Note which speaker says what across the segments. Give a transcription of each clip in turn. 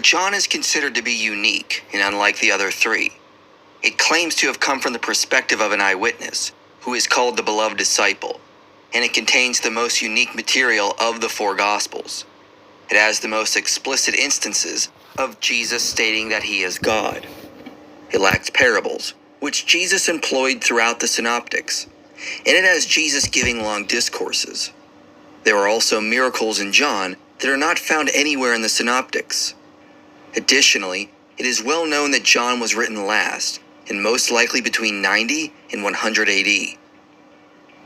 Speaker 1: But John is considered to be unique and unlike the other three. It claims to have come from the perspective of an eyewitness, who is called the beloved disciple, and it contains the most unique material of the four Gospels. It has the most explicit instances of Jesus stating that he is God. It lacks parables, which Jesus employed throughout the synoptics, and it has Jesus giving long discourses. There are also miracles in John that are not found anywhere in the synoptics. Additionally, it is well known that John was written last, and most likely between 90 and 100 AD.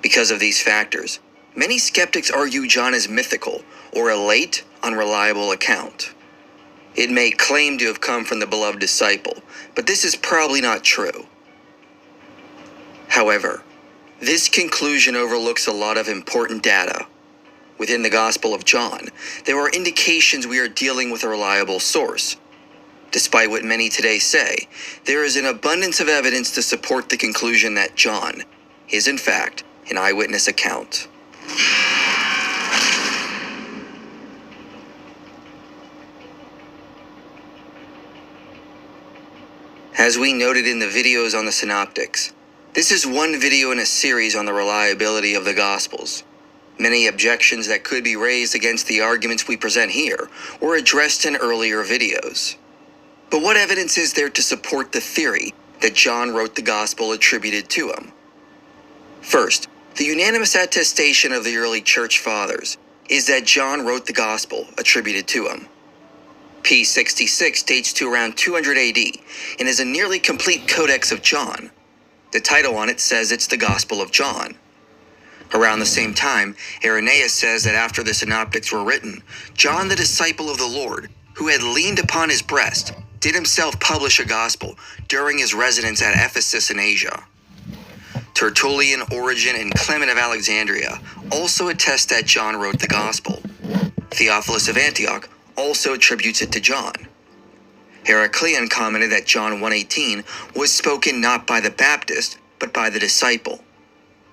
Speaker 1: Because of these factors, many skeptics argue John is mythical or a late, unreliable account. It may claim to have come from the beloved disciple, but this is probably not true. However, this conclusion overlooks a lot of important data. Within the Gospel of John, there are indications we are dealing with a reliable source. Despite what many today say, there is an abundance of evidence to support the conclusion that John is in fact an eyewitness account. As we noted in the videos on the synoptics, this is one video in a series on the reliability of the Gospels. Many objections that could be raised against the arguments we present here were addressed in earlier videos. But what evidence is there to support the theory that John wrote the Gospel attributed to him? First, the unanimous attestation of the early church fathers is that John wrote the Gospel attributed to him. P66 dates to around 200 AD and is a nearly complete codex of John. The title on it says it's the Gospel of John. Around the same time, Irenaeus says that after the synoptics were written, John the disciple of the Lord, who had leaned upon his breast, did himself publish a gospel during his residence at Ephesus in Asia. Tertullian, Origen, and Clement of Alexandria also attest that John wrote the gospel. Theophilus of Antioch also attributes it to John. Heracleon commented that John 1:18 was spoken not by the Baptist, but by the disciple.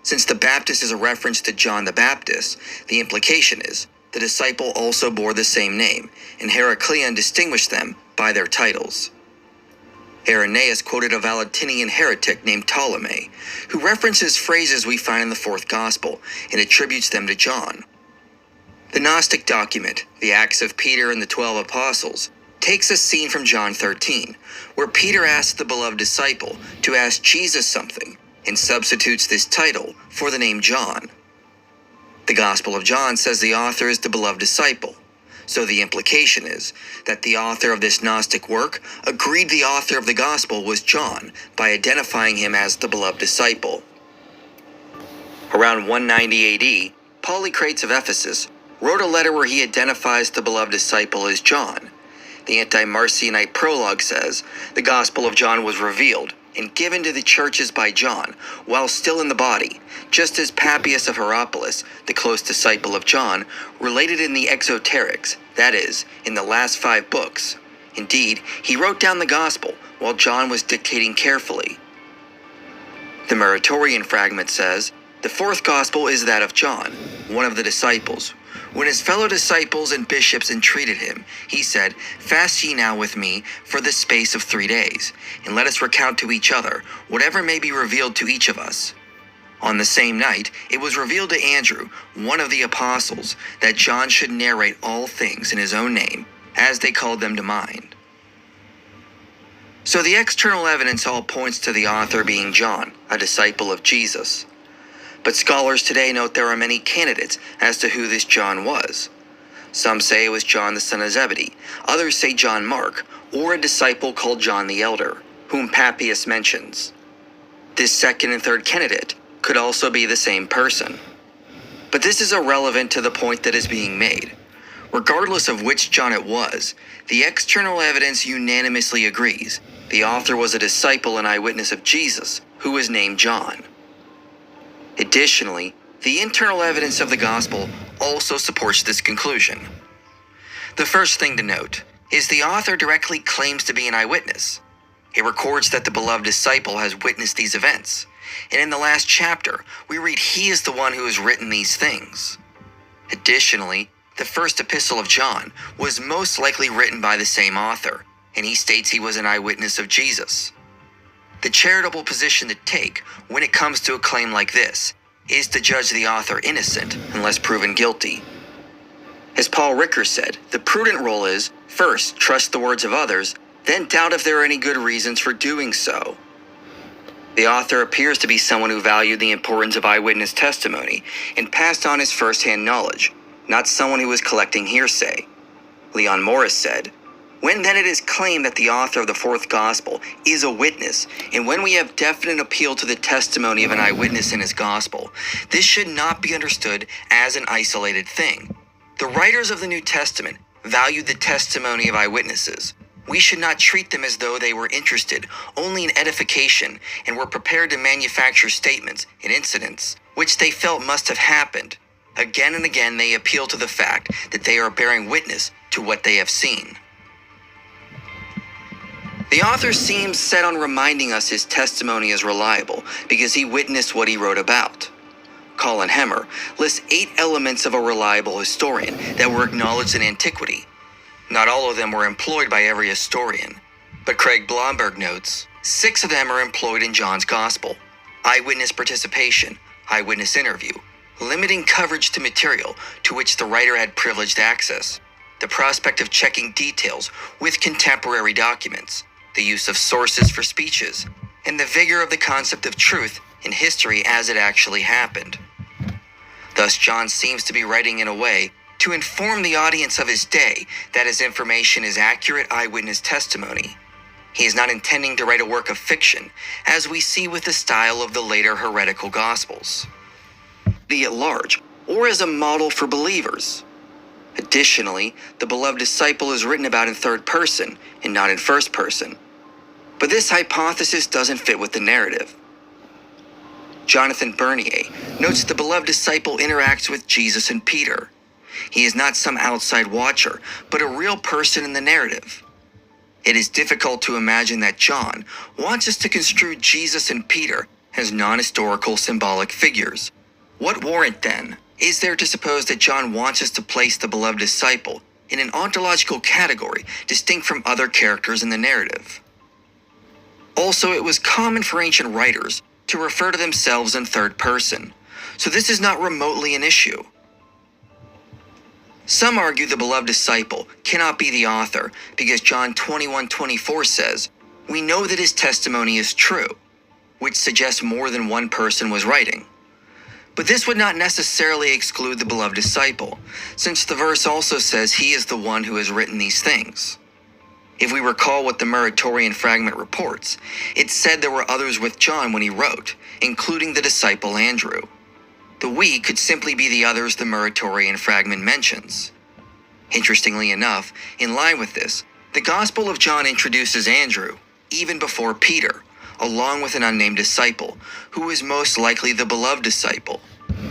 Speaker 1: Since the Baptist is a reference to John the Baptist, the implication is the disciple also bore the same name, and Heracleon distinguished them by their titles. Irenaeus quoted a Valentinian heretic named Ptolemy, who references phrases we find in the fourth Gospel and attributes them to John. The Gnostic document, the Acts of Peter and the 12 Apostles, takes a scene from John 13, where Peter asks the beloved disciple to ask Jesus something, and substitutes this title for the name John. The Gospel of John says the author is the beloved disciple, so the implication is that the author of this Gnostic work agreed the author of the Gospel was John by identifying him as the beloved disciple. Around 190 AD, Polycrates of Ephesus wrote a letter where he identifies the beloved disciple as John. The anti-Marcionite prologue says the Gospel of John was revealed and given to the churches by John while still in the body, just as Papias of Hierapolis, the close disciple of John, related in the Exoterics, that is, in the last 5 books. Indeed, he wrote down the Gospel while John was dictating carefully. The Muratorian fragment says, the fourth Gospel is that of John, one of the disciples. When his fellow disciples and bishops entreated him, he said, "Fast ye now with me for the space of 3 days, and let us recount to each other whatever may be revealed to each of us." On the same night, it was revealed to Andrew, one of the apostles, that John should narrate all things in his own name, as they called them to mind. So the external evidence all points to the author being John, a disciple of Jesus. But scholars today note there are many candidates as to who this John was. Some say it was John the son of Zebedee, others say John Mark, or a disciple called John the Elder, whom Papias mentions. This second and third candidate could also be the same person. But this is irrelevant to the point that is being made. Regardless of which John it was, the external evidence unanimously agrees the author was a disciple and eyewitness of Jesus, who was named John. Additionally, the internal evidence of the Gospel also supports this conclusion. The first thing to note is the author directly claims to be an eyewitness. It records that the beloved disciple has witnessed these events, and in the last chapter, we read he is the one who has written these things. Additionally, The first epistle of John was most likely written by the same author, and he states he was an eyewitness of Jesus. The charitable position to take when it comes to a claim like this is to judge the author innocent unless proven guilty. As Paul Ricker said, the prudent role is, first, trust the words of others, then doubt if there are any good reasons for doing so. The author appears to be someone who valued the importance of eyewitness testimony and passed on his first-hand knowledge, not someone who was collecting hearsay. Leon Morris said, "When then it is claimed that the author of the fourth gospel is a witness, and when we have definite appeal to the testimony of an eyewitness in his gospel, this should not be understood as an isolated thing. The writers of the New Testament valued the testimony of eyewitnesses. We should not treat them as though they were interested only in edification and were prepared to manufacture statements and incidents which they felt must have happened. Again and again they appeal to the fact that they are bearing witness to what they have seen." The author seems set on reminding us his testimony is reliable because he witnessed what he wrote about. Colin Hemmer lists 8 elements of a reliable historian that were acknowledged in antiquity. Not all of them were employed by every historian, but Craig Blomberg notes 6 of them are employed in John's Gospel: eyewitness participation, eyewitness interview, limiting coverage to material to which the writer had privileged access, the prospect of checking details with contemporary documents, the use of sources for speeches, and the vigor of the concept of truth in history as it actually happened. Thus, John seems to be writing in a way to inform the audience of his day that his information is accurate eyewitness testimony. He is not intending to write a work of fiction, as we see with the style of the later heretical Gospels, be at large, or as a model for believers. Additionally, the beloved disciple is written about in third person and not in first person. But this hypothesis doesn't fit with the narrative. Jonathan Bernier notes the beloved disciple interacts with Jesus and Peter. He is not some outside watcher, but a real person in the narrative. It is difficult to imagine that John wants us to construe Jesus and Peter as non-historical symbolic figures. What warrant, then, is there to suppose that John wants us to place the beloved disciple in an ontological category distinct from other characters in the narrative? Also, it was common for ancient writers to refer to themselves in third person, so this is not remotely an issue. Some argue the beloved disciple cannot be the author because John 21:24 says, "We know that his testimony is true," which suggests more than one person was writing. But this would not necessarily exclude the beloved disciple, since the verse also says he is the one who has written these things. If we recall what the Muratorian fragment reports, it said there were others with John when he wrote, including the disciple Andrew. The "we" could simply be the others the Muratorian fragment mentions. Interestingly enough, in line with this, the Gospel of John introduces Andrew, even before Peter, along with an unnamed disciple, who is most likely the beloved disciple.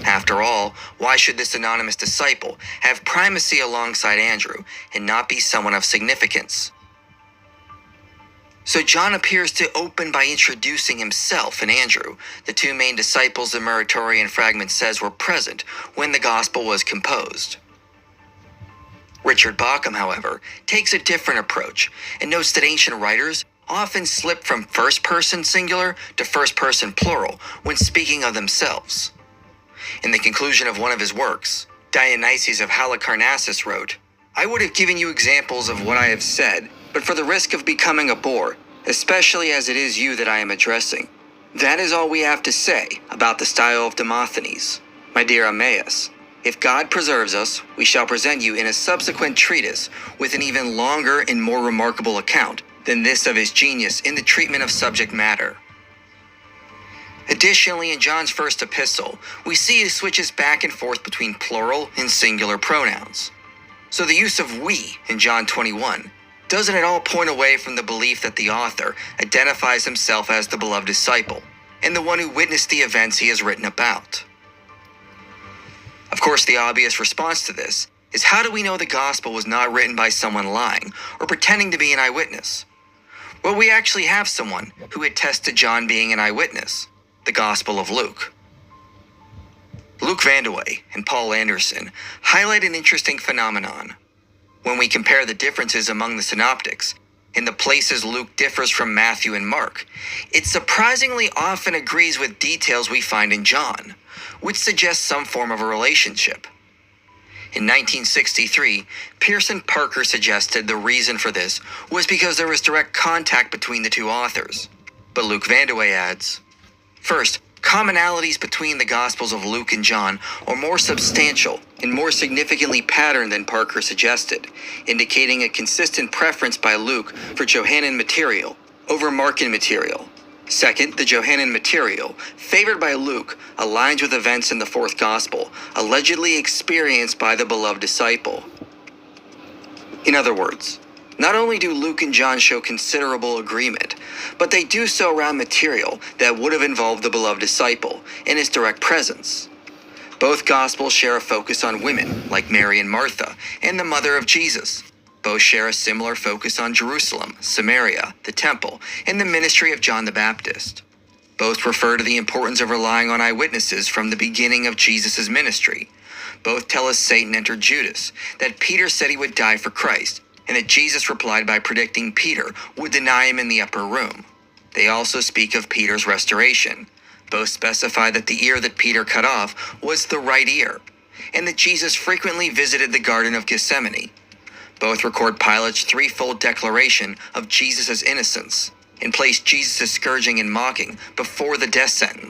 Speaker 1: After all, why should this anonymous disciple have primacy alongside Andrew and not be someone of significance? So John appears to open by introducing himself and Andrew, the 2 main disciples the Muratorian fragment says were present when the Gospel was composed. Richard Bauckham, however, takes a different approach and notes that ancient writers often slip from first-person singular to first-person plural when speaking of themselves. In the conclusion of one of his works, Dionysius of Halicarnassus wrote, "I would have given you examples of what I have said, but for the risk of becoming a bore, especially as it is you that I am addressing. That is all we have to say about the style of Demosthenes. My dear Ammaeus, if God preserves us, we shall present you in a subsequent treatise with an even longer and more remarkable account than this of his genius in the treatment of subject matter." Additionally, in John's first epistle, we see he switches back and forth between plural and singular pronouns. So the use of "we" in John 21 doesn't at all point away from the belief that the author identifies himself as the beloved disciple and the one who witnessed the events he has written about. Of course, the obvious response to this is, how do we know the gospel was not written by someone lying or pretending to be an eyewitness? Well, we actually have someone who attests to John being an eyewitness, the Gospel of Luke. Luke Vandeweghe and Paul Anderson highlight an interesting phenomenon. When we compare the differences among the synoptics, in the places Luke differs from Matthew and Mark, it surprisingly often agrees with details we find in John, which suggests some form of a relationship. In 1963, Pearson Parker suggested the reason for this was because there was direct contact between the two authors. But Luke Vandeweghe adds, first, commonalities between the Gospels of Luke and John are more substantial and more significantly patterned than Parker suggested, indicating a consistent preference by Luke for Johannine material over Markan material. Second, the Johannine material, favored by Luke, aligns with events in the fourth Gospel, allegedly experienced by the beloved disciple. In other words, not only do Luke and John show considerable agreement, but they do so around material that would have involved the beloved disciple in his direct presence. Both Gospels share a focus on women, like Mary and Martha, and the mother of Jesus. Both share a similar focus on Jerusalem, Samaria, the temple, and the ministry of John the Baptist. Both refer to the importance of relying on eyewitnesses from the beginning of Jesus' ministry. Both tell us Satan entered Judas, that Peter said he would die for Christ, and that Jesus replied by predicting Peter would deny him in the upper room. They also speak of Peter's restoration. Both specify that the ear that Peter cut off was the right ear, and that Jesus frequently visited the Garden of Gethsemane. Both record Pilate's threefold declaration of Jesus' innocence, and place Jesus' scourging and mocking before the death sentence.